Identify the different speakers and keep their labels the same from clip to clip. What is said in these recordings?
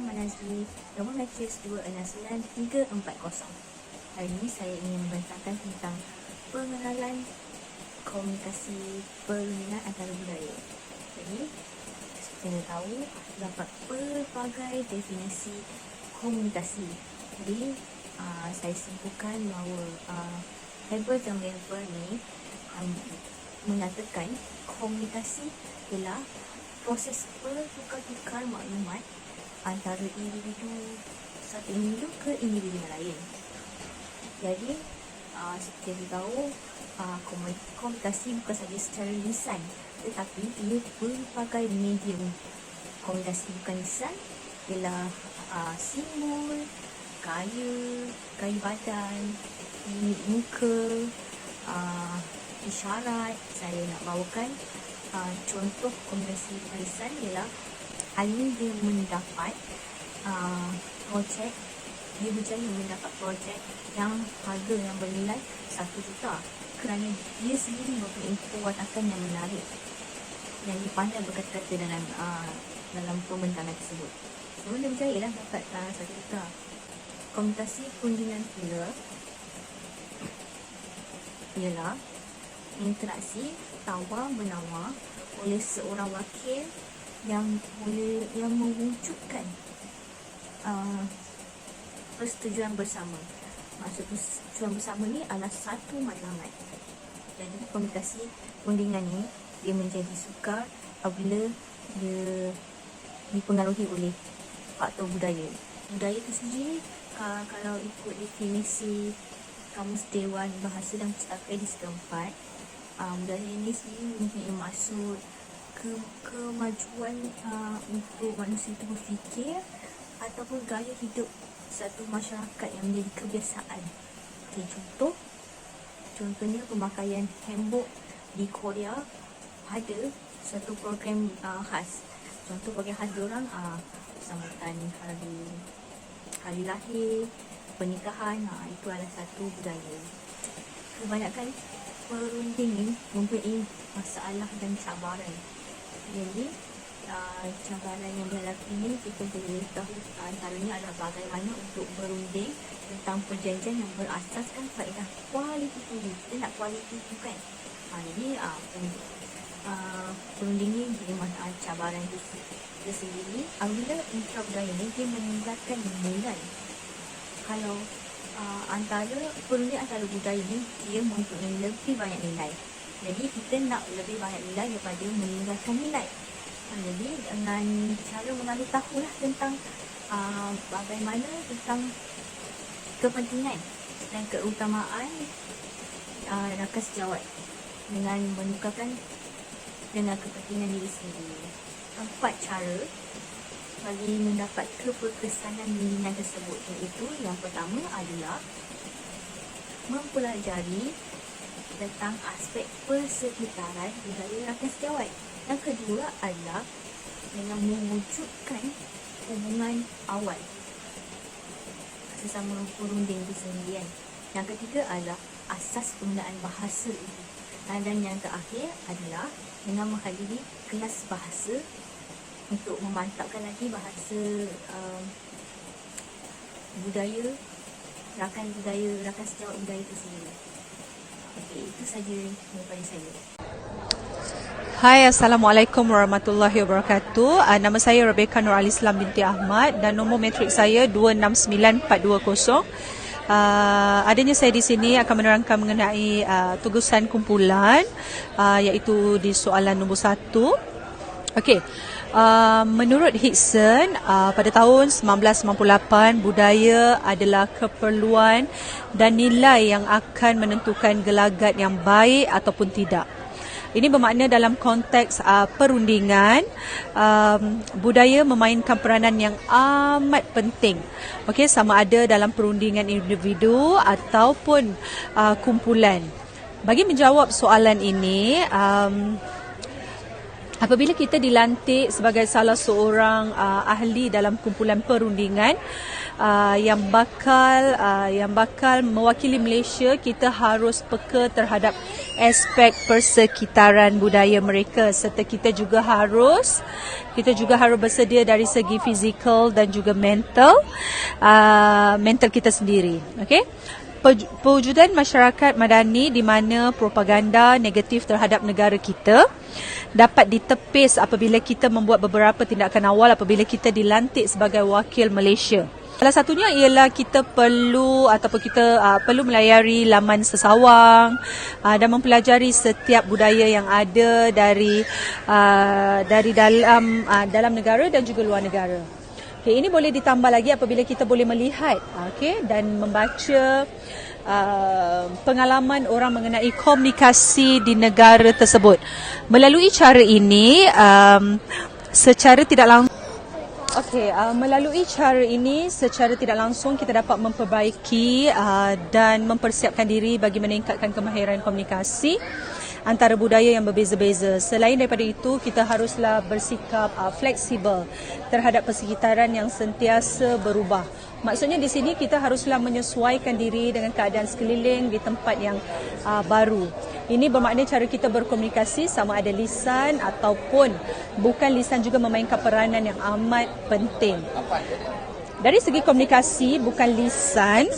Speaker 1: Rahman Azli, nombor matris 269340. Hari ini saya ingin membentangkan tentang pengenalan komunikasi perundingan antara budaya. Jadi, seperti yang tahu, terdapat pelbagai definisi komunikasi. Jadi, saya simpulkan bahawa Hebert dan Weber ni menyatakan komunikasi ialah proses bertukar-tukar maklumat antara satu individu ke individu yang lain. Jadi, seperti yang kita tahu, komunikasi bukan saja secara lisan, tetapi ia berbagai medium. Komunikasi bukan lisan ialah simbol, gaya badan, mimik muka, isyarat. Saya nak bawakan contoh komunikasi lisan ialah Alim dia mendapat projek, dia berjaya mendapat projek yang harga yang bernilai 1 juta kerana dia sendiri mempunyai perwatakan yang menarik yang dipandang berkata-kata dalam pembentangan tersebut. Sebelum dia berjaya lah dapat 1 juta. Komunikasi perundingan pula ialah interaksi tawar-menawar oleh seorang wakil yang mewujudkan persetujuan bersama. Maksud persetujuan bersama ni adalah satu matlamat. Jadi komunikasi perundingan ni dia menjadi sukar apabila dia dipengaruhi oleh faktor budaya. Budaya itu sendiri, kalau ikut definisi Kamus Dewan Bahasa dan Pustaka edisi keempat, budaya ini sendiri mempunyai maksud kemajuan untuk manusia itu berfikir ataupun gaya hidup satu masyarakat yang menjadi kebiasaan. Okay, contohnya pemakaian hanbok di Korea ada satu program khas. Contoh bagi khas diorang sambutan hari lahir, pernikahan, itu adalah satu budaya. Kebanyakan perunding ini mempunyai masalah dan cabaran. Jadi, cabaran yang dihadapi ini kita boleh tahu antaranya adalah bagaimana untuk berunding tentang perjanjian yang berasaskan faedah kualiti tinggi. Kita nak kualiti bukan? Jadi, perunding ini jadi cabaran itu sendiri. Apabila intra-budaya ini, dia meninggalkan nilai. Kalau antara perunding antara budaya ini, dia mempunyai lebih banyak nilai. Jadi kita nak lebih banyak nilai daripada meninggalkan nilai. Jadi dengan cara mengambil tahulah tentang bagaimana tentang kepentingan dan keutamaan rakan sejawat dengan menukarkan dengan kepentingan diri sendiri. 4 cara bagi mendapat keberkesanan bimbingan tersebut, iaitu yang pertama adalah mempelajari tentang aspek persekitaran budaya rakan sejawat. Yang kedua adalah dengan mewujudkan hubungan awal sesama perunding itu sendiri. Yang ketiga adalah asas penggunaan bahasa itu. Dan yang terakhir adalah dengan menghadiri kelas bahasa untuk memantapkan lagi bahasa budaya rakan sejawat budaya itu sendiri. Okey, itu saja daripada saya.
Speaker 2: Hai, Assalamualaikum warahmatullahi wabarakatuh. Nama saya Rebecca Nur Alislam binti Ahmad dan nombor matrik saya 269420. Adanya saya di sini akan menerangkan mengenai tugasan kumpulan, iaitu di soalan nombor 1. Okey. Menurut Hickson, pada tahun 1998, budaya adalah keperluan dan nilai yang akan menentukan gelagat yang baik ataupun tidak. Ini bermakna dalam konteks perundingan, budaya memainkan peranan yang amat penting. Okey, sama ada dalam perundingan individu ataupun kumpulan. Bagi menjawab soalan ini, Apabila kita dilantik sebagai salah seorang ahli dalam kumpulan perundingan yang bakal mewakili Malaysia, kita harus peka terhadap aspek persekitaran budaya mereka, serta kita juga harus bersedia dari segi fizikal dan juga mental kita sendiri. Okey. Pewujudan masyarakat madani di mana propaganda negatif terhadap negara kita dapat ditepis apabila kita membuat beberapa tindakan awal apabila kita dilantik sebagai wakil Malaysia. Salah satunya ialah kita perlu melayari laman sesawang dan mempelajari setiap budaya yang ada dari dalam negara dan juga luar negara. Okay, ini boleh ditambah lagi apabila kita boleh melihat dan membaca pengalaman orang mengenai komunikasi di negara tersebut. Melalui cara ini, secara tidak langsung kita dapat memperbaiki dan mempersiapkan diri bagi meningkatkan kemahiran komunikasi antara budaya yang berbeza-beza. Selain daripada itu, kita haruslah bersikap fleksibel terhadap persekitaran yang sentiasa berubah. Maksudnya di sini kita haruslah menyesuaikan diri dengan keadaan sekeliling di tempat yang baru. Ini bermakna cara kita berkomunikasi sama ada lisan ataupun bukan lisan juga memainkan peranan yang amat penting. Dari segi komunikasi, bukan lisan,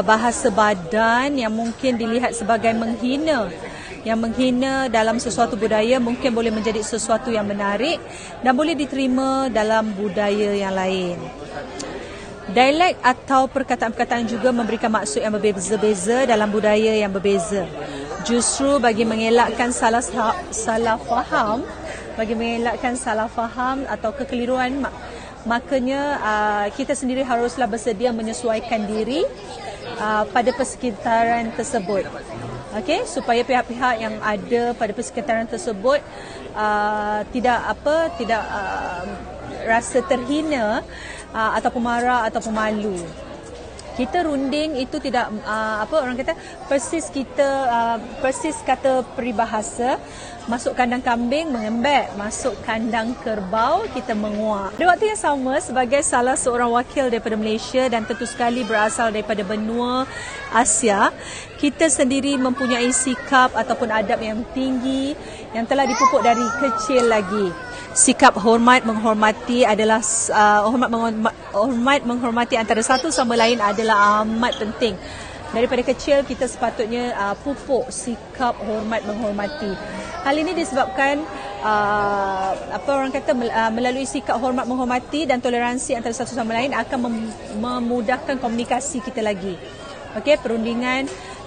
Speaker 2: bahasa badan yang mungkin dilihat sebagai menghina dalam sesuatu budaya mungkin boleh menjadi sesuatu yang menarik dan boleh diterima dalam budaya yang lain. Dialek atau perkataan-perkataan juga memberikan maksud yang berbeza-beza dalam budaya yang berbeza. Justru bagi mengelakkan salah faham atau kekeliruan, makanya kita sendiri haruslah bersedia menyesuaikan diri pada persekitaran tersebut. Okey, supaya pihak-pihak yang ada pada persekitaran tersebut tidak rasa terhina ataupun marah ataupun malu. Kita runding itu tidak persis kata peribahasa, masuk kandang kambing mengembek, masuk kandang kerbau kita menguak. Pada waktu yang sama, sebagai salah seorang wakil daripada Malaysia dan tentu sekali berasal daripada benua Asia, kita sendiri mempunyai sikap ataupun adab yang tinggi yang telah dipupuk dari kecil lagi. Sikap hormat menghormati adalah hormat menghormati antara satu sama lain adalah amat penting. Daripada kecil kita sepatutnya pupuk sikap hormat menghormati. Hal ini disebabkan melalui sikap hormat menghormati dan toleransi antara satu sama lain akan memudahkan komunikasi kita lagi. Okey,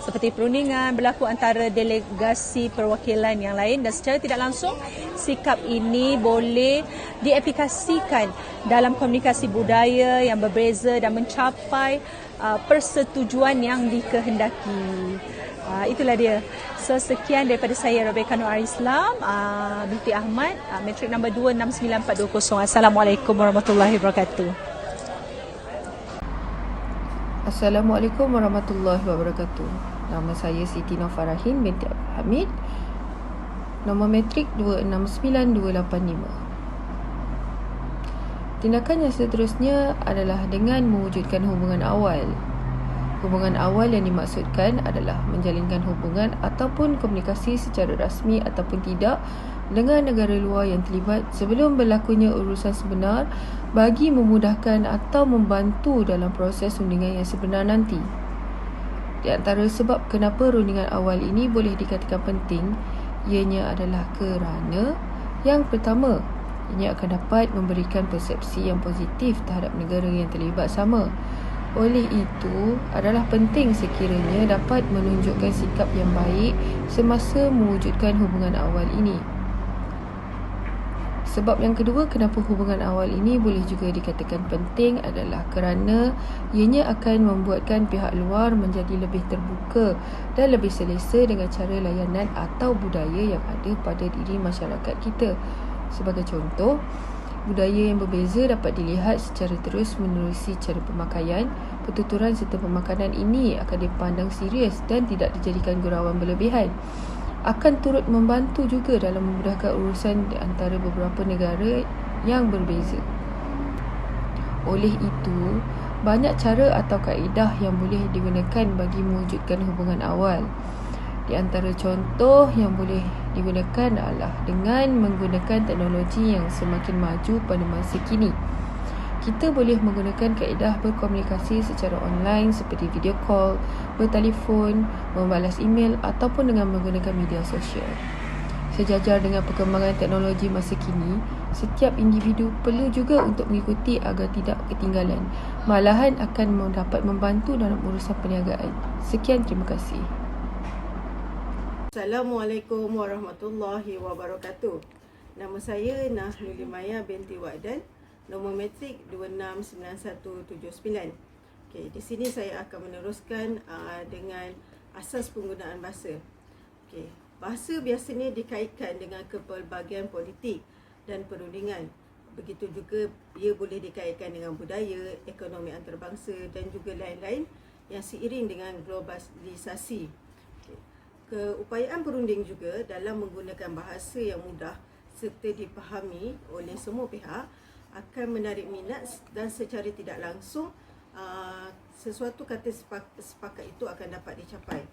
Speaker 2: seperti perundingan berlaku antara delegasi perwakilan yang lain dan secara tidak langsung sikap ini boleh diaplikasikan dalam komunikasi budaya yang berbeza dan mencapai persetujuan yang dikehendaki. Itulah dia. So, sekian daripada saya, Rebecca Nur Alislam binti Ahmad, matrik nombor 269420. Assalamualaikum warahmatullahi wabarakatuh.
Speaker 3: Assalamualaikum warahmatullahi wabarakatuh. Nama saya Siti Nofarahin binti Abdul Hamid. Nombor matrik 269285. Tindakan yang seterusnya adalah dengan mewujudkan hubungan awal. Hubungan awal yang dimaksudkan adalah menjalinkan hubungan ataupun komunikasi secara rasmi ataupun tidak dengan negara luar yang terlibat sebelum berlakunya urusan sebenar bagi memudahkan atau membantu dalam proses rundingan yang sebenar nanti. Di antara sebab kenapa rundingan awal ini boleh dikatakan penting, ianya adalah kerana yang pertama, ianya akan dapat memberikan persepsi yang positif terhadap negara yang terlibat sama. Oleh itu, adalah penting sekiranya dapat menunjukkan sikap yang baik semasa mewujudkan hubungan awal ini. Sebab yang kedua kenapa hubungan awal ini boleh juga dikatakan penting adalah kerana ianya akan membuatkan pihak luar menjadi lebih terbuka dan lebih selesa dengan cara layanan atau budaya yang ada pada diri masyarakat kita. Sebagai contoh, budaya yang berbeza dapat dilihat secara terus menerusi cara pemakaian, pertuturan serta pemakanan ini akan dipandang serius dan tidak dijadikan gurauan berlebihan. akan turut membantu juga dalam memudahkan urusan di antara beberapa negara yang berbeza. Oleh itu, banyak cara atau kaedah yang boleh digunakan bagi mewujudkan hubungan awal. Di antara contoh yang boleh digunakan adalah dengan menggunakan teknologi yang semakin maju pada masa kini. Kita boleh menggunakan kaedah berkomunikasi secara online seperti video call, bertelefon, membalas email ataupun dengan menggunakan media sosial. Sejajar dengan perkembangan teknologi masa kini, setiap individu perlu juga untuk mengikuti agar tidak ketinggalan, malahan akan dapat membantu dalam urusan perniagaan. Sekian, terima kasih.
Speaker 4: Assalamualaikum warahmatullahi wabarakatuh. Nama saya Nahlul Maya binti Wa'dan, nombor matrik 269179. Okey, di sini saya akan meneruskan dengan asas penggunaan bahasa. Okey, bahasa biasanya dikaitkan dengan kepelbagian politik dan perundingan. Begitu juga ia boleh dikaitkan dengan budaya, ekonomi antarabangsa dan juga lain-lain yang seiring dengan globalisasi. Keupayaan perunding juga dalam menggunakan bahasa yang mudah serta dipahami oleh semua pihak akan menarik minat dan secara tidak langsung sesuatu kata sepakat itu akan dapat dicapai.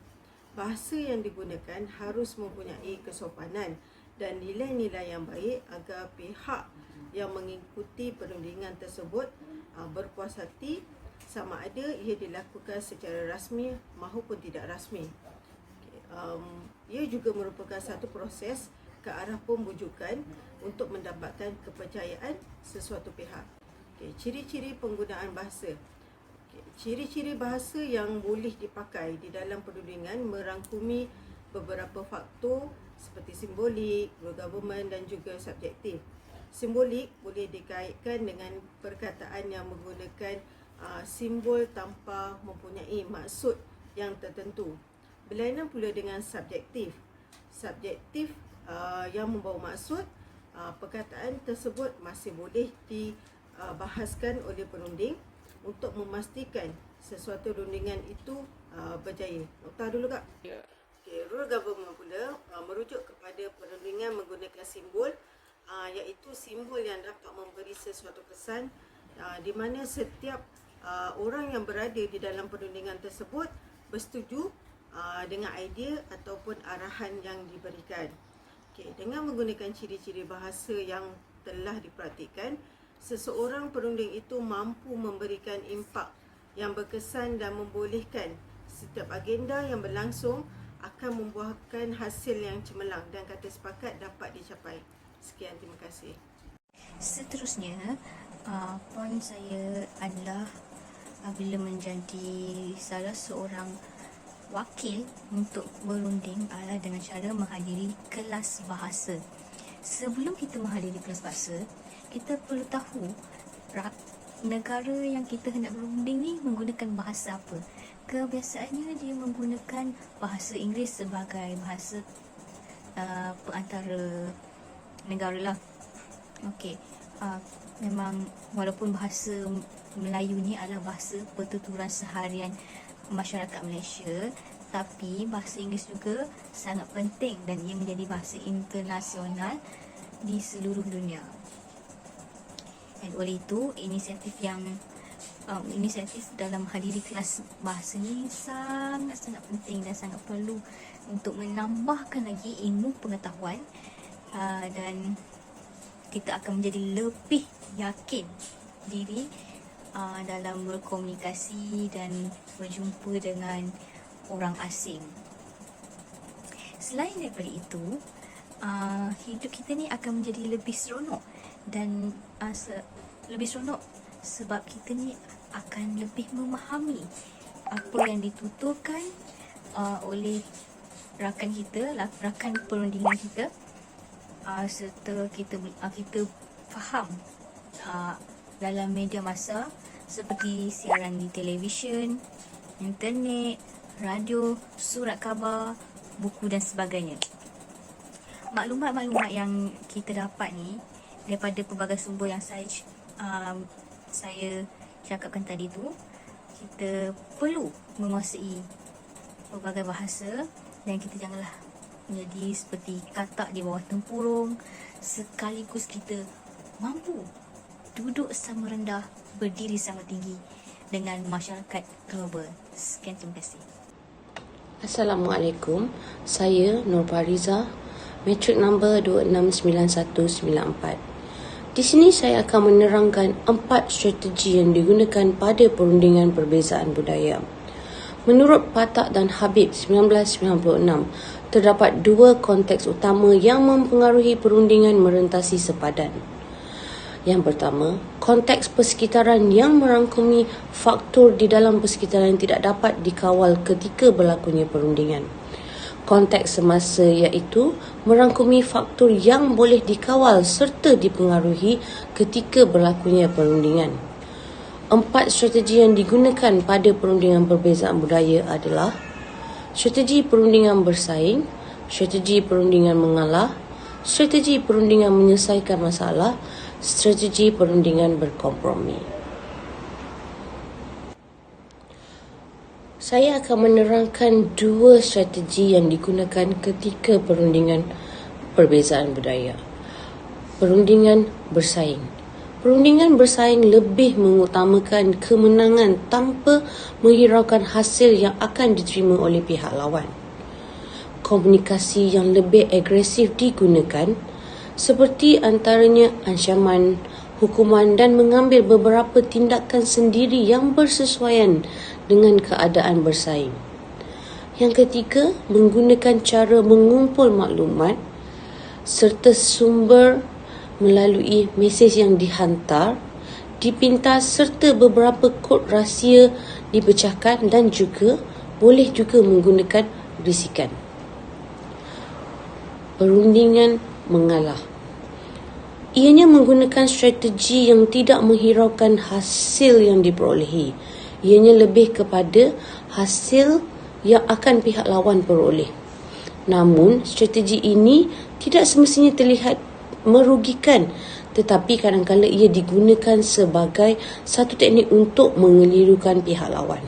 Speaker 4: Bahasa yang digunakan harus mempunyai kesopanan dan nilai-nilai yang baik agar pihak yang mengikuti perundingan tersebut berpuas hati sama ada ia dilakukan secara rasmi maupun tidak rasmi. Ia juga merupakan satu proses ke arah pembujukan untuk mendapatkan kepercayaan sesuatu pihak. Ciri-ciri penggunaan bahasa. Ciri-ciri bahasa yang boleh dipakai di dalam perundingan merangkumi beberapa faktor seperti simbolik, bergabungan dan juga subjektif. Simbolik boleh dikaitkan dengan perkataan yang menggunakan simbol tanpa mempunyai maksud yang tertentu. Berlainan pula dengan subjektif. Subjektif yang membawa maksud, perkataan tersebut masih boleh dibahaskan oleh perunding untuk memastikan sesuatu rundingan itu berjaya. Nota dulu Kak.
Speaker 3: Ya.
Speaker 4: Okay, rule government pula merujuk kepada perundingan menggunakan simbol, iaitu simbol yang dapat memberi sesuatu kesan di mana setiap orang yang berada di dalam perundingan tersebut bersetuju dengan idea ataupun arahan yang diberikan. Okay, dengan menggunakan ciri-ciri bahasa yang telah dipraktikkan, seseorang perunding itu mampu memberikan impak yang berkesan dan membolehkan setiap agenda yang berlangsung akan membuahkan hasil yang cemerlang dan kata sepakat dapat dicapai. Sekian, terima kasih.
Speaker 1: Seterusnya, poin saya adalah bila menjadi salah seorang wakil untuk berunding adalah dengan cara menghadiri kelas bahasa. Sebelum kita menghadiri kelas bahasa, kita perlu tahu negara yang kita hendak berunding ni menggunakan bahasa apa. Kebiasaannya dia menggunakan bahasa Inggeris sebagai bahasa perantara negara lah. Okey, memang walaupun bahasa Melayu ni adalah bahasa pertuturan seharian masyarakat Malaysia, tapi bahasa Inggeris juga sangat penting dan ia menjadi bahasa internasional di seluruh dunia. Dan oleh itu, inisiatif dalam menghadiri kelas bahasa ni sangat-sangat penting dan sangat perlu untuk menambahkan lagi ilmu pengetahuan dan kita akan menjadi lebih yakin diri dalam berkomunikasi dan berjumpa dengan orang asing. Selain daripada itu, hidup kita ni akan menjadi lebih seronok dan lebih seronok sebab kita ni akan lebih memahami apa yang dituturkan oleh rakan kita, rakan perundingan kita, serta kita faham dalam media masa seperti siaran di televisyen, internet, radio, surat khabar, buku dan sebagainya. Maklumat-maklumat yang kita dapat ni daripada pelbagai sumber yang saya cakapkan tadi tu, kita perlu menguasai pelbagai bahasa dan kita janganlah Jadi seperti katak di bawah tempurung, sekaligus kita mampu duduk sama rendah, berdiri sama tinggi dengan masyarakat global. Sekian, terima kasih.
Speaker 5: Assalamualaikum, saya Nur Pariza, matrik number 269194. Di sini saya akan menerangkan 4 strategi yang digunakan pada perundingan perbezaan budaya. Menurut Patak dan Habib 1996, terdapat 2 konteks utama yang mempengaruhi perundingan merentasi sepadan. Yang pertama, konteks persekitaran yang merangkumi faktor di dalam persekitaran yang tidak dapat dikawal ketika berlakunya perundingan. Konteks semasa iaitu merangkumi faktor yang boleh dikawal serta dipengaruhi ketika berlakunya perundingan. 4 strategi yang digunakan pada perundingan perbezaan budaya adalah strategi perundingan bersaing, strategi perundingan mengalah, strategi perundingan menyelesaikan masalah, strategi perundingan berkompromi. Saya akan menerangkan 2 strategi yang digunakan ketika perundingan perbezaan budaya. Perundingan bersaing. Perundingan bersaing lebih mengutamakan kemenangan tanpa menghiraukan hasil yang akan diterima oleh pihak lawan. Komunikasi yang lebih agresif digunakan, seperti antaranya ancaman, hukuman dan mengambil beberapa tindakan sendiri yang bersesuaian dengan keadaan bersaing. Yang ketiga, menggunakan cara mengumpul maklumat serta sumber melalui mesej yang dihantar, dipintas serta beberapa kod rahsia dipecahkan dan juga boleh juga menggunakan bisikan. Perundingan mengalah. Ianya menggunakan strategi yang tidak menghiraukan hasil yang diperolehi. Ianya lebih kepada hasil yang akan pihak lawan peroleh. Namun, strategi ini tidak semestinya terlihat merugikan, tetapi kadang-kadang ia digunakan sebagai satu teknik untuk mengelirukan pihak lawan.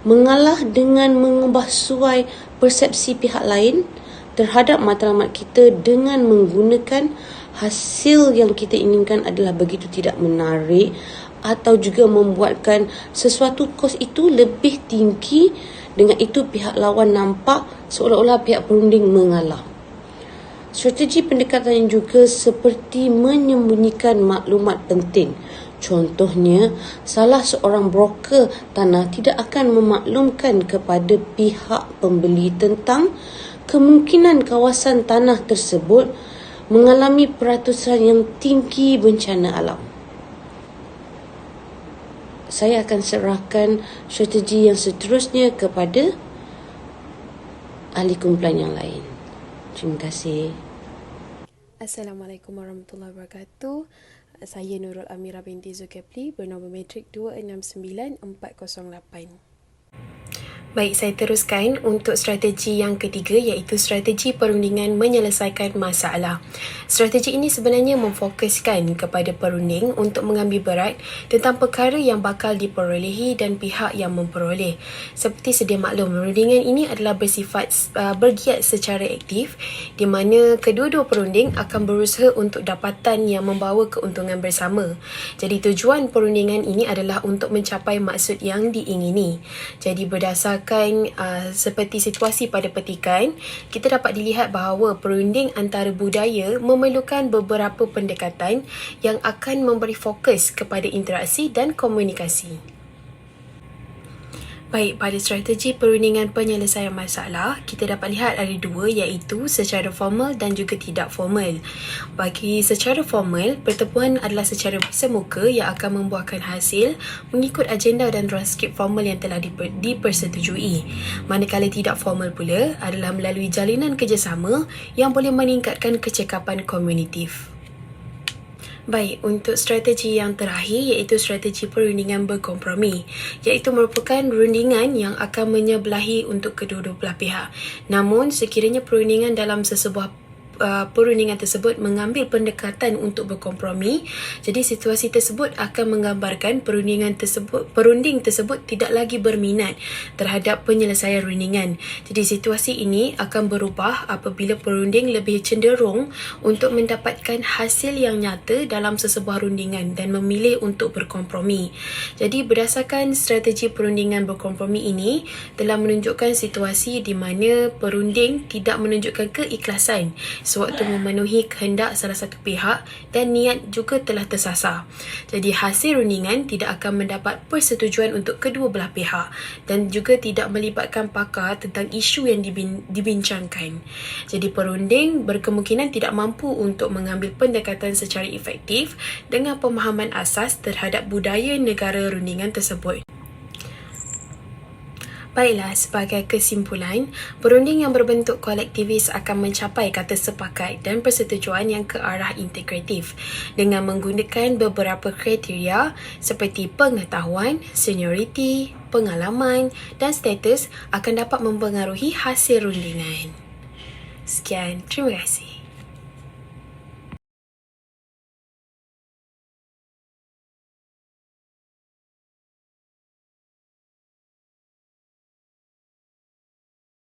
Speaker 5: Mengalah dengan mengubah suai persepsi pihak lain terhadap matlamat kita dengan menggunakan hasil yang kita inginkan adalah begitu tidak menarik atau juga membuatkan sesuatu kos itu lebih tinggi. Dengan itu pihak lawan nampak seolah-olah pihak perunding mengalah. Strategi pendekatan juga seperti menyembunyikan maklumat penting. Contohnya, salah seorang broker tanah tidak akan memaklumkan kepada pihak pembeli tentang kemungkinan kawasan tanah tersebut mengalami peratusan yang tinggi bencana alam. Saya akan serahkan strategi yang seterusnya kepada ahli kumpulan yang lain. Terima kasih.
Speaker 6: Assalamualaikum warahmatullahi wabarakatuh. Saya Nurul Amira binti Zulkifli bernombor matrik 269408. Baik, saya teruskan untuk strategi yang ketiga iaitu strategi perundingan menyelesaikan masalah. Strategi ini sebenarnya memfokuskan kepada perunding untuk mengambil berat tentang perkara yang bakal diperolehi dan pihak yang memperoleh. Seperti sedia maklum, perundingan ini adalah bersifat bergiat secara aktif di mana kedua-dua perunding akan berusaha untuk dapatan yang membawa keuntungan bersama. Jadi tujuan perundingan ini adalah untuk mencapai maksud yang diingini. Jadi berdasarkan seperti situasi pada petikan, kita dapat dilihat bahawa perunding antara budaya memerlukan beberapa pendekatan yang akan memberi fokus kepada interaksi dan komunikasi. Baik, pada strategi perundingan penyelesaian masalah, kita dapat lihat ada 2 iaitu secara formal dan juga tidak formal. Bagi secara formal, pertemuan adalah secara bersemuka yang akan membuahkan hasil mengikut agenda dan transkrip formal yang telah dipersetujui. Manakala tidak formal pula adalah melalui jalinan kerjasama yang boleh meningkatkan kecekapan komunitif. Baik, untuk strategi yang terakhir iaitu strategi perundingan berkompromi, iaitu merupakan perundingan yang akan menyebelahi untuk kedua-dua belah pihak. Namun, sekiranya perundingan dalam sesebuah perundingan tersebut mengambil pendekatan untuk berkompromi. Jadi situasi tersebut akan menggambarkan perunding tersebut tidak lagi berminat terhadap penyelesaian rundingan. Jadi situasi ini akan berubah apabila perunding lebih cenderung untuk mendapatkan hasil yang nyata dalam sesebuah rundingan dan memilih untuk berkompromi. Jadi berdasarkan strategi perundingan berkompromi ini telah menunjukkan situasi di mana perunding tidak menunjukkan keikhlasan sewaktu memenuhi kehendak salah satu pihak dan niat juga telah tersasar. Jadi hasil rundingan tidak akan mendapat persetujuan untuk kedua belah pihak dan juga tidak melibatkan pakar tentang isu yang dibincangkan. Jadi perunding berkemungkinan tidak mampu untuk mengambil pendekatan secara efektif dengan pemahaman asas terhadap budaya negara rundingan tersebut. Baiklah, sebagai kesimpulan, perunding yang berbentuk kolektivis akan mencapai kata sepakat dan persetujuan yang ke arah integratif dengan menggunakan beberapa kriteria seperti pengetahuan, senioriti, pengalaman dan status akan dapat mempengaruhi hasil rundingan. Sekian, terima kasih.